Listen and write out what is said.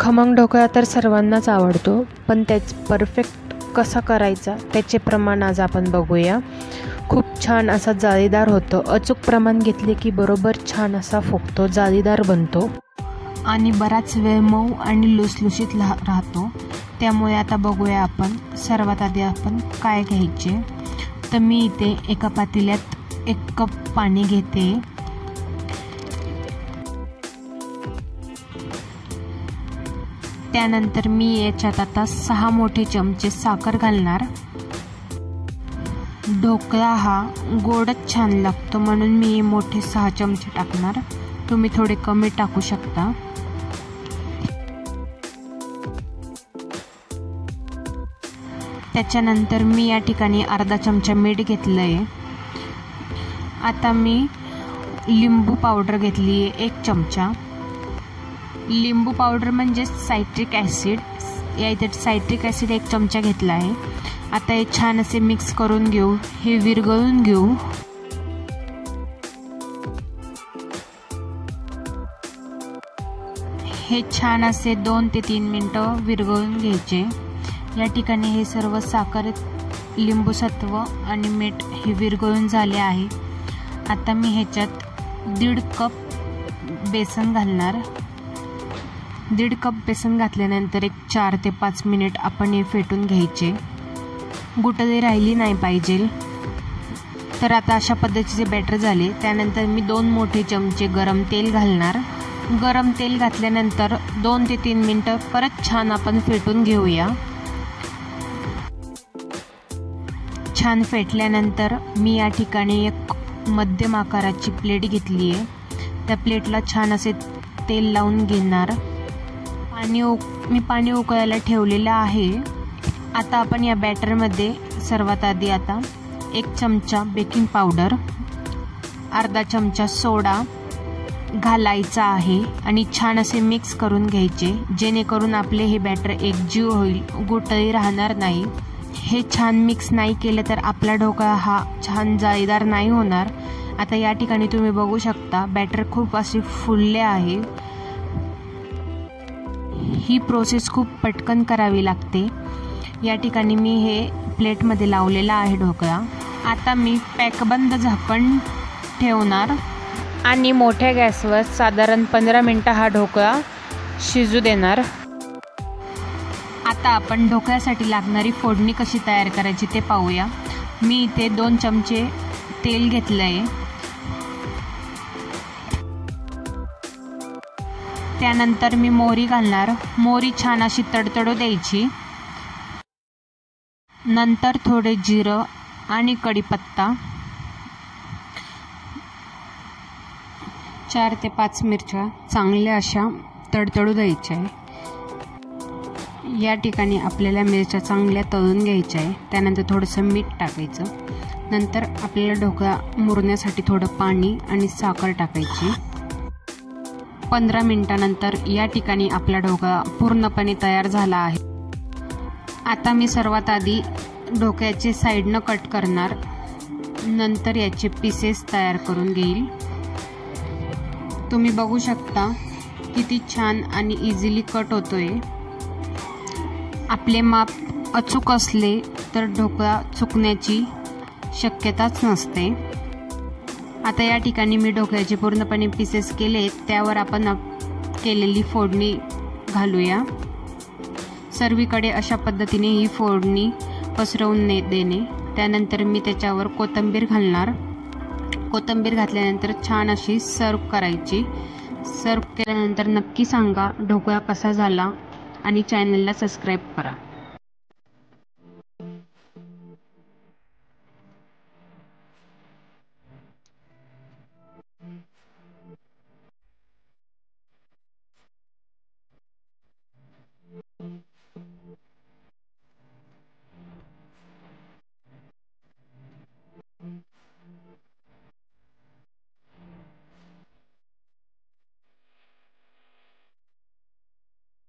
खमंग ढोकळा तर सर्वांनाच आवडतो, पण त्याच परफेक्ट कसा करायचा त्याचे प्रमाण आज आपण बघूया। खूप छान असा जाळीदार होतो। अचूक प्रमाण घेतले की बरोबर छान असा फुगतो, जाळीदार बनतो आणि बराच वेळ मऊ आणि लुसलुशीत राहतो। त्यामुळे आता बघूया आपण सर्वात आधी आपण काय घ्यायचे। तर मी इथे एका पातेल्यात 1 कप पाणी घेते। त्यानंतर मी याच्यात आता 6 मोठे चमचे साखर घालणार। ढोकळा हा गोडच छान लागतो म्हणून मी मोठे 6 चमचे टाकणार। तुम्ही थोडे कमी टाकू शकता। त्याच्यानंतर मी या ठिकाणी अर्धा चमचा मीठ घेतलंय। आता मी लिंबू पावडर घेतली आहे 1 चमचा। लिंबू पावडर म्हणजे सायट्रिक ॲसिड, या इथे सायट्रिक ॲसिड 1 चमचा घेतला आहे। आता हे छान असे मिक्स करून घेऊ, हे विरघळून घेऊ। हे छान असे 2 ते 3 मिनिटं विरघळून घ्यायचे। या ठिकाणी हे सर्व साखर, लिंबू सत्व आणि मीठ हे विरघळून झाले आहे। आता मी ह्याच्यात 1.5 कप बेसन घालणार। 1.5 कप बेसन घातल्यानंतर एक 4 ते 5 मिनिट आपण हे फेटून घ्यायचे। गुठळी राहिली नाही पाहिजे। तर आता अशा पद्धतीचे बॅटर झाले। त्यानंतर मी 2 मोठे चमचे गरम तेल घालणार। गरम तेल घातल्यानंतर 2 ते 3 मिनिटं परत छान आपण फेटून घेऊया। छान फेटल्यानंतर मी या ठिकाणी एक मध्यम आकाराची प्लेट घेतली आहे। त्या प्लेटला छान असे तेल लावून घेणार। मी पाणी उकळायला ठेवलेलं आहे। आता आपण या बॅटरमध्ये सर्वात आधी आता 1 चमचा बेकिंग पावडर, अर्धा चमचा सोडा घालायचा आहे आणि छान असे मिक्स करून घ्यायचे, जेणेकरून आपले हे बॅटर एकजीव होईल, गुठळी राहणार नाही। हे छान मिक्स नाही केलं तर आपला ढोकळा हा छान जाळीदार नाही होणार। आता या ठिकाणी तुम्ही बघू शकता बॅटर खूप असे फुलले आहे। ही प्रोसेस खूप पटकन करावी लागते। या ठिकाणी मी हे प्लेटमध्ये लावलेला आहे ढोकळा। आता मी पॅकबंद झाकण ठेवणार आणि मोठ्या गॅसवर साधारण 15 मिनिटं हा ढोकळा शिजू देणार। आता आपण ढोकळ्यासाठी लागणारी फोडणी कशी तयार करायची ते पाहूया। मी इथे 2 चमचे तेल घेतलं आहे। त्यानंतर मी मोहरी घालणार। मोहरी छान अशी तडतडू द्यायची। नंतर थोडे जिरं आणि कढीपत्ता, 4 ते 5 मिरच्या चांगल्या अशा तडतडू द्यायच्या आहे। या ठिकाणी आपल्याला मिरच्या चांगल्या तळून घ्यायच्या आहे। त्यानंतर थोडंसं मीठ टाकायचं। नंतर आपल्याला ढोकळा मुरण्यासाठी थोडं पाणी आणि साखर टाकायची। 15 मिनिटानंतर या ठिकाणी आपला ढोकळा पूर्णपणे तयार झाला आहे। आता मी सर्वात आधी ढोकळ्याचे साईडनं कट करणार, नंतर याचे पीसेस तयार करून घेईल। तुम्ही बघू शकता किती छान आणि इझिली कट होतोय। आपले माप अचूक असले तर ढोकळा चुकण्याची शक्यताच नसते। आता या ठिकाणी मी ढोकळ्याचे पूर्णपणे पीसेस केले, त्यावर आपण केलेली फोडणी घालूया। सर्वीकडे अशा पद्धतीने ही फोडणी पसरवून देणे। त्यानंतर मी त्याच्यावर कोथिंबीर घालणार। कोथिंबीर घातल्यानंतर छान अशी सर्व करायची। सर्व केल्यानंतर नक्की सांगा ढोकळा कसा झाला आणि चॅनलला सबस्क्राईब करा।